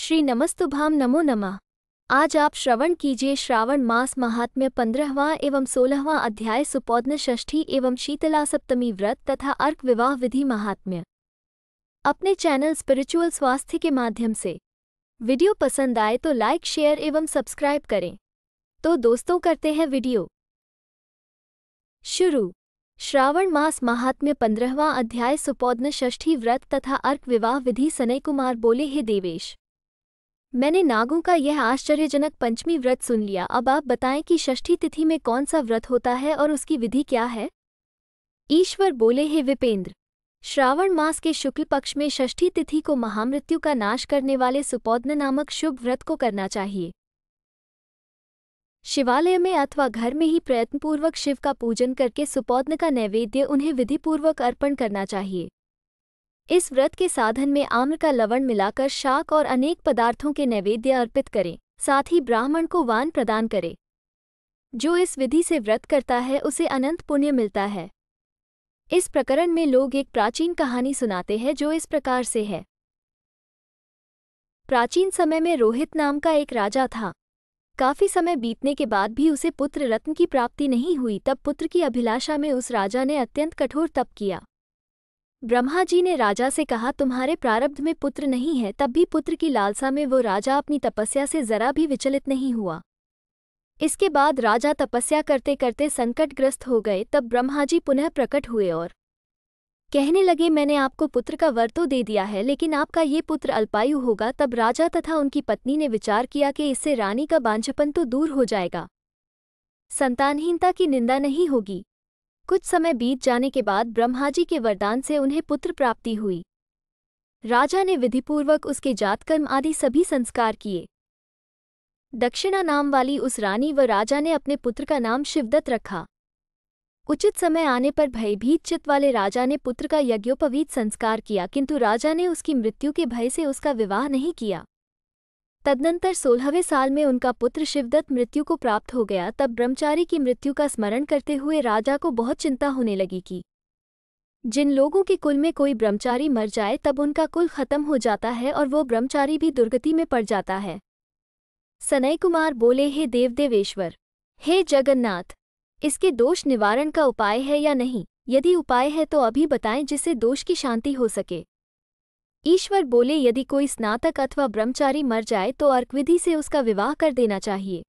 श्री नमस्तुभ्याम नमो नमः। आज आप श्रवण कीजिए श्रावण मास महात्म्य 15वां एवं 16वां अध्याय सुपोद्न षष्ठी एवं शीतला सप्तमी व्रत तथा अर्क विवाह विधि महात्म्य अपने चैनल स्पिरिचुअल स्वास्थ्य के माध्यम से। वीडियो पसंद आए तो लाइक शेयर एवं सब्सक्राइब करें। तो दोस्तों करते हैं वीडियो शुरू। श्रावण मास महात्म्य 15वां अध्याय सुपोद्न षष्ठी व्रत तथा अर्क विवाह विधि। सनय कुमार बोले, हे देवेश, मैंने नागों का यह आश्चर्यजनक पंचमी व्रत सुन लिया। अब आप बताएं कि षष्ठी तिथि में कौन सा व्रत होता है और उसकी विधि क्या है। ईश्वर बोले, हे विपेंद्र, श्रावण मास के शुक्ल पक्ष में षष्ठी तिथि को महामृत्यु का नाश करने वाले सुपोद्न नामक शुभ व्रत को करना चाहिए। शिवालय में अथवा घर में ही प्रयत्नपूर्वक शिव का पूजन करके सुपोद्न का नैवेद्य उन्हें विधिपूर्वक अर्पण करना चाहिए। इस व्रत के साधन में आम्र का लवण मिलाकर शाक और अनेक पदार्थों के नैवेद्य अर्पित करें। साथ ही ब्राह्मण को वान प्रदान करें। जो इस विधि से व्रत करता है उसे अनंत पुण्य मिलता है। इस प्रकरण में लोग एक प्राचीन कहानी सुनाते हैं जो इस प्रकार से है। प्राचीन समय में रोहित नाम का एक राजा था। काफी समय बीतने के बाद भी उसे पुत्र रत्न की प्राप्ति नहीं हुई। तब पुत्र की अभिलाषा में उस राजा ने अत्यंत कठोर तप किया। ब्रह्मा जी ने राजा से कहा, तुम्हारे प्रारब्ध में पुत्र नहीं है। तब भी पुत्र की लालसा में वो राजा अपनी तपस्या से जरा भी विचलित नहीं हुआ। इसके बाद राजा तपस्या करते करते संकटग्रस्त हो गए। तब ब्रह्मा जी पुनः प्रकट हुए और कहने लगे, मैंने आपको पुत्र का वर तो दे दिया है, लेकिन आपका ये पुत्र अल्पायु होगा। तब राजा तथा उनकी पत्नी ने विचार किया कि इससे रानी का बांझपन तो दूर हो जाएगा, संतानहीनता की निंदा नहीं होगी। कुछ समय बीत जाने के बाद ब्रह्मा जी के वरदान से उन्हें पुत्र प्राप्ति हुई। राजा ने विधिपूर्वक उसके जातकर्म आदि सभी संस्कार किए। दक्षिणा नाम वाली उस रानी व राजा ने अपने पुत्र का नाम शिवदत्त रखा। उचित समय आने पर भयभीत चित्त वाले राजा ने पुत्र का यज्ञोपवीत संस्कार किया, किंतु राजा ने उसकी मृत्यु के भय से उसका विवाह नहीं किया। तदनंतर 16वें साल में उनका पुत्र शिवदत्त मृत्यु को प्राप्त हो गया। तब ब्रह्मचारी की मृत्यु का स्मरण करते हुए राजा को बहुत चिंता होने लगी कि जिन लोगों के कुल में कोई ब्रह्मचारी मर जाए तब उनका कुल खत्म हो जाता है और वो ब्रह्मचारी भी दुर्गति में पड़ जाता है। सनय कुमार बोले, हे देवेश्वर, हे जगन्नाथ, इसके दोष निवारण का उपाय है या नहीं? यदि उपाय है तो अभी बताएं जिससे दोष की शांति हो सके। ईश्वर बोले, यदि कोई स्नातक अथवा ब्रह्मचारी मर जाए तो अर्क विधि से उसका विवाह कर देना चाहिए।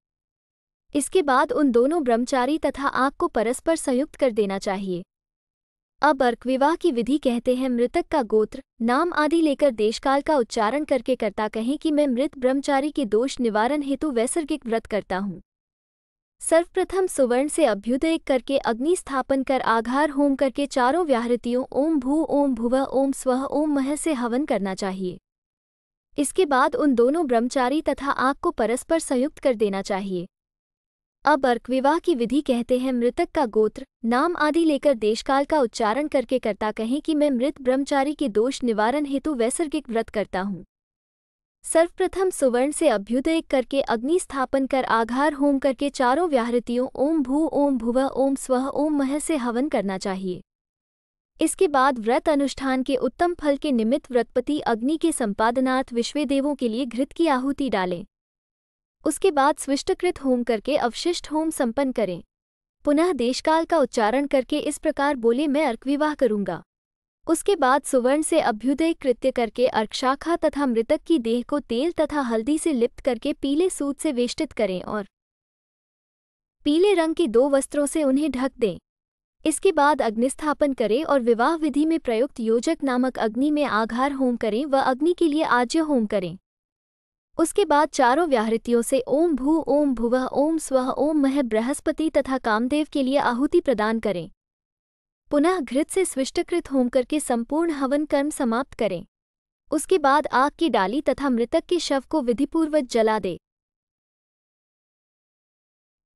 इसके बाद उन दोनों ब्रह्मचारी तथा आग को परस्पर संयुक्त कर देना चाहिए। अब अर्क विवाह की विधि कहते हैं, मृतक का गोत्र, नाम आदि लेकर देशकाल का उच्चारण करके कर्ता कहें कि मैं मृत ब्रह्मचारी के दोष निवारण हेतु वैसर्गिक व्रत करता हूँ। सर्वप्रथम सुवर्ण से अभ्युदय करके अग्नि स्थापन कर आघार होम करके चारों व्याहृतियों ओम भू ओम भुवः ओम स्वः ओम मह से हवन करना चाहिए। इसके बाद उन दोनों ब्रह्मचारी तथा आग को परस्पर संयुक्त कर देना चाहिए। अब अर्क विवाह की विधि कहते हैं, मृतक का गोत्र, नाम आदि लेकर देशकाल का उच्चारण करके कर्ता कहें कि मैं मृत ब्रह्मचारी के दोष निवारण हेतु वैसर्गिक व्रत करता हूँ। सर्वप्रथम सुवर्ण से अभ्युदय करके अग्नि स्थापन कर आघार होम करके चारों व्याहृतियों ओम भू ओम भुवः ओम स्वः ओम मह से हवन करना चाहिए। इसके बाद व्रत अनुष्ठान के उत्तम फल के निमित्त व्रतपति अग्नि के संपादनार्थ विश्वेदेवों के लिए घृत की आहुति डालें। उसके बाद स्विष्टकृत होम करके अवशिष्ट होम संपन्न करें। पुनः देशकाल का उच्चारण करके इस प्रकार बोले, मैं अर्क विवाह करूंगा। उसके बाद सुवर्ण से अभ्युदय कृत्य करके अर्कशाखा तथा मृतक की देह को तेल तथा हल्दी से लिप्त करके पीले सूत से वेष्टित करें और पीले रंग के 2 वस्त्रों से उन्हें ढक दें। इसके बाद अग्निस्थापन करें और विवाह विधि में प्रयुक्त योजक नामक अग्नि में आघार होम करें व अग्नि के लिए आज्य होम करें। उसके बाद चारों व्याहृतियों से ओम भू ओम भुवः ओम स्वः ओम मह बृहस्पति तथा कामदेव के लिए आहुति प्रदान करें। पुनः घृत से स्विष्टकृत होम करके संपूर्ण हवन कर्म समाप्त करें। उसके बाद आग की डाली तथा मृतक के शव को विधिपूर्वक जला दे।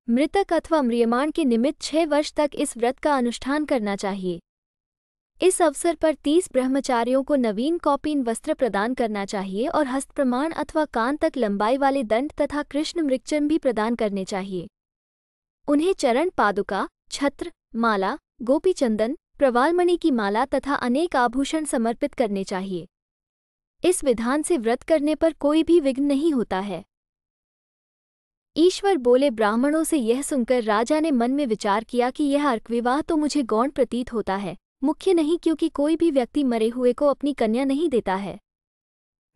मृतक अथवा म्रियमाण के निमित्त 6 वर्ष तक इस व्रत का अनुष्ठान करना चाहिए। इस अवसर पर 30 ब्रह्मचारियों को नवीन कौपीन वस्त्र प्रदान करना चाहिए और हस्त प्रमाण अथवा कान तक लंबाई वाले दंड तथा कृष्ण मृगचर्म भी प्रदान करने चाहिए। उन्हें चरण पादुका, छत्र, माला, गोपी चंदन, प्रवालमणि की माला तथा अनेक आभूषण समर्पित करने चाहिए। इस विधान से व्रत करने पर कोई भी विघ्न नहीं होता है। ईश्वर बोले। ब्राह्मणों से यह सुनकर राजा ने मन में विचार किया कि यह अर्कविवाह तो मुझे गौण प्रतीत होता है, मुख्य नहीं, क्योंकि कोई भी व्यक्ति मरे हुए को अपनी कन्या नहीं देता है।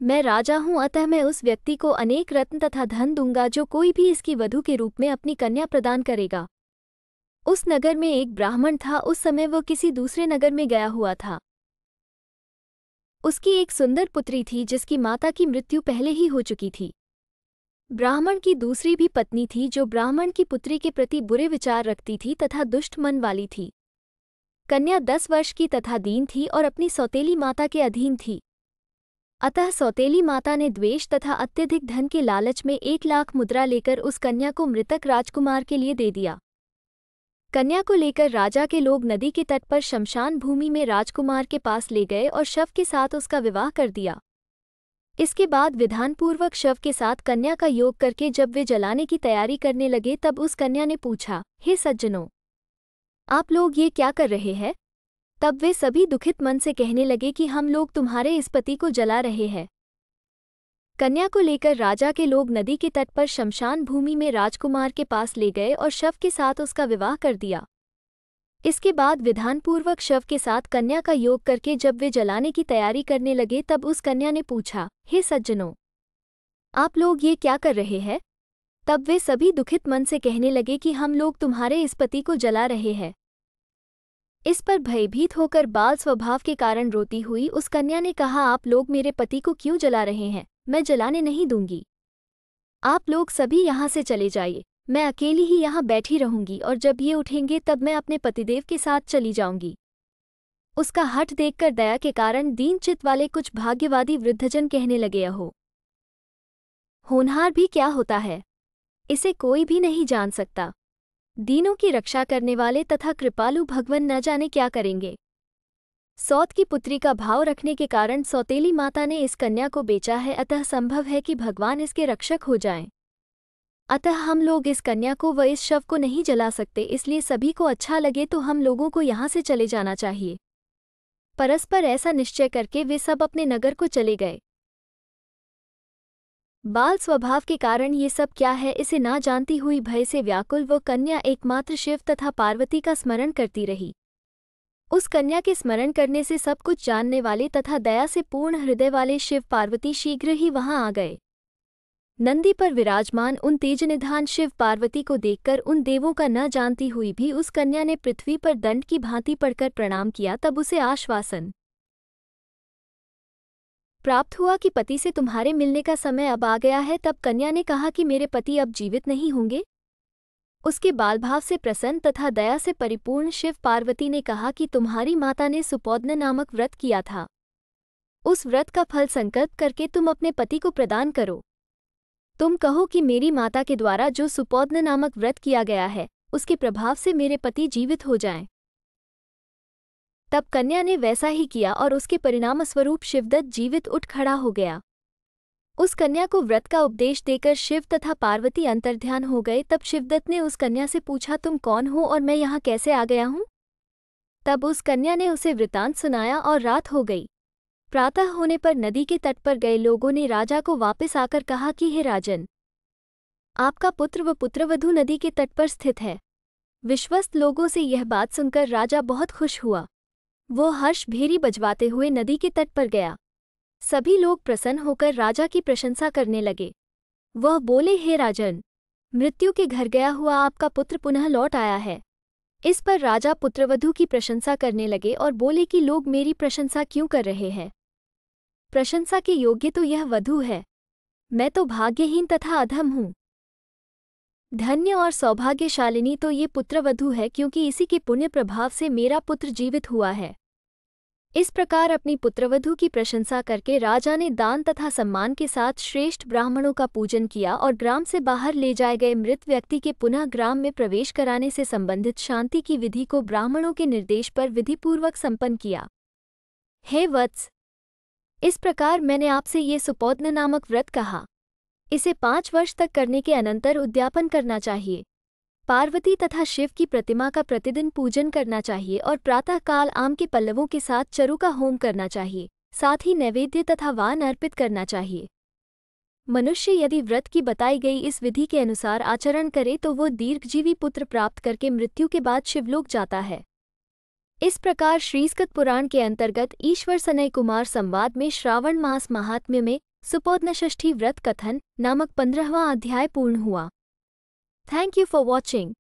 मैं राजा हूँ, अतः मैं उस व्यक्ति को अनेक रत्न तथा धन दूंगा जो कोई भी इसकी वधू के रूप में अपनी कन्या प्रदान करेगा। उस नगर में एक ब्राह्मण था। उस समय वह किसी दूसरे नगर में गया हुआ था। उसकी एक सुंदर पुत्री थी जिसकी माता की मृत्यु पहले ही हो चुकी थी। ब्राह्मण की दूसरी भी पत्नी थी जो ब्राह्मण की पुत्री के प्रति बुरे विचार रखती थी तथा दुष्ट मन वाली थी। कन्या 10 वर्ष की तथा दीन थी और अपनी सौतेली माता के अधीन थी। अतः सौतेली माता ने द्वेष तथा अत्यधिक धन के लालच में 1 लाख मुद्रा लेकर उस कन्या को मृतक राजकुमार के लिए दे दिया। कन्या को लेकर राजा के लोग नदी के तट पर शमशान भूमि में राजकुमार के पास ले गए और शव के साथ उसका विवाह कर दिया। इसके बाद विधानपूर्वक शव के साथ कन्या का योग करके जब वे जलाने की तैयारी करने लगे तब उस कन्या ने पूछा, हे सज्जनों, आप लोग ये क्या कर रहे हैं? तब वे सभी दुखित मन से कहने लगे कि हम लोग तुम्हारे इस पति को जला रहे हैं। कन्या को लेकर राजा के लोग नदी के तट पर शमशान भूमि में राजकुमार के पास ले गए और शव के साथ उसका विवाह कर दिया। इसके बाद विधानपूर्वक शव के साथ कन्या का योग करके जब वे जलाने की तैयारी करने लगे तब उस कन्या ने पूछा, हे सज्जनों, आप लोग ये क्या कर रहे हैं? तब वे सभी दुखित मन से कहने लगे कि हम लोग तुम्हारे इस पति को जला रहे हैं। इस पर भयभीत होकर बाल स्वभाव के कारण रोती हुई उस कन्या ने कहा, आप लोग मेरे पति को क्यों जला रहे हैं? मैं जलाने नहीं दूंगी। आप लोग सभी यहाँ से चले जाइए, मैं अकेली ही यहाँ बैठी रहूंगी और जब ये उठेंगे तब मैं अपने पतिदेव के साथ चली जाऊंगी। उसका हठ देखकर दया के कारण दीन चित्त वाले कुछ भाग्यवादी वृद्धजन कहने लगे, अहो, होनहार भी क्या होता है, इसे कोई भी नहीं जान सकता। दीनों की रक्षा करने वाले तथा कृपालु भगवान न जाने क्या करेंगे। सौत की पुत्री का भाव रखने के कारण सौतेली माता ने इस कन्या को बेचा है, अतः संभव है कि भगवान इसके रक्षक हो जाएं। अतः हम लोग इस कन्या को व इस शव को नहीं जला सकते, इसलिए सभी को अच्छा लगे तो हम लोगों को यहाँ से चले जाना चाहिए। परस्पर ऐसा निश्चय करके वे सब अपने नगर को चले गए। बाल स्वभाव के कारण ये सब क्या है इसे ना जानती हुई भय से व्याकुल वो कन्या एकमात्र शिव तथा पार्वती का स्मरण करती रही। उस कन्या के स्मरण करने से सब कुछ जानने वाले तथा दया से पूर्ण हृदय वाले शिव पार्वती शीघ्र ही वहां आ गए। नंदी पर विराजमान उन तेजनिधान शिव पार्वती को देखकर उन देवों का न जानती हुई भी उस कन्या ने पृथ्वी पर दंड की भांति पड़कर प्रणाम किया। तब उसे आश्वासन प्राप्त हुआ कि पति से तुम्हारे मिलने का समय अब आ गया है। तब कन्या ने कहा कि मेरे पति अब जीवित नहीं होंगे। उसके बालभाव से प्रसन्न तथा दया से परिपूर्ण शिव पार्वती ने कहा कि तुम्हारी माता ने सुपोद्न नामक व्रत किया था, उस व्रत का फल संकल्प करके तुम अपने पति को प्रदान करो। तुम कहो कि मेरी माता के द्वारा जो सुपोद्न नामक व्रत किया गया है उसके प्रभाव से मेरे पति जीवित हो जाएं। तब कन्या ने वैसा ही किया और उसके परिणामस्वरूप शिवदत्त जीवित उठ खड़ा हो गया। उस कन्या को व्रत का उपदेश देकर शिव तथा पार्वती अंतर्ध्यान हो गए। तब शिवदत्त ने उस कन्या से पूछा, तुम कौन हो और मैं यहाँ कैसे आ गया हूँ? तब उस कन्या ने उसे वृतांत सुनाया और रात हो गई। प्रातः होने पर नदी के तट पर गए लोगों ने राजा को वापस आकर कहा कि हे राजन, आपका पुत्र व पुत्रवधू नदी के तट पर स्थित है। विश्वस्त लोगों से यह बात सुनकर राजा बहुत खुश हुआ। वो हर्ष भेरी बजवाते हुए नदी के तट पर गया। सभी लोग प्रसन्न होकर राजा की प्रशंसा करने लगे। वह बोले, हे राजन, मृत्यु के घर गया हुआ आपका पुत्र पुनः लौट आया है। इस पर राजा पुत्रवधू की प्रशंसा करने लगे और बोले कि लोग मेरी प्रशंसा क्यों कर रहे हैं? प्रशंसा के योग्य तो यह वधू है, मैं तो भाग्यहीन तथा अधम हूँ। धन्य और सौभाग्यशालिनी तो ये पुत्रवधू है, क्योंकि इसी के पुण्य प्रभाव से मेरा पुत्र जीवित हुआ है। इस प्रकार अपनी पुत्रवधू की प्रशंसा करके राजा ने दान तथा सम्मान के साथ श्रेष्ठ ब्राह्मणों का पूजन किया और ग्राम से बाहर ले जाए गए मृत व्यक्ति के पुनः ग्राम में प्रवेश कराने से संबंधित शांति की विधि को ब्राह्मणों के निर्देश पर विधिपूर्वक संपन्न किया। हे वत्स, इस प्रकार मैंने आपसे ये सुपोद्न नामक व्रत कहा, इसे 5 वर्ष तक करने के अनंतर उद्यापन करना चाहिए। पार्वती तथा शिव की प्रतिमा का प्रतिदिन पूजन करना चाहिए और प्रातःकाल आम के पल्लवों के साथ चरु का होम करना चाहिए। साथ ही नैवेद्य तथा वान अर्पित करना चाहिए। मनुष्य यदि व्रत की बताई गई इस विधि के अनुसार आचरण करे तो वो दीर्घजीवी पुत्र प्राप्त करके मृत्यु के बाद शिवलोक जाता है। इस प्रकार श्रीस्कंद पुराण के अंतर्गत ईश्वर सनय कुमार संवाद में श्रावण मास महात्म्य में सुपोधनषष्ठी व्रत कथन नामक 15वां अध्याय पूर्ण हुआ। Thank you for watching.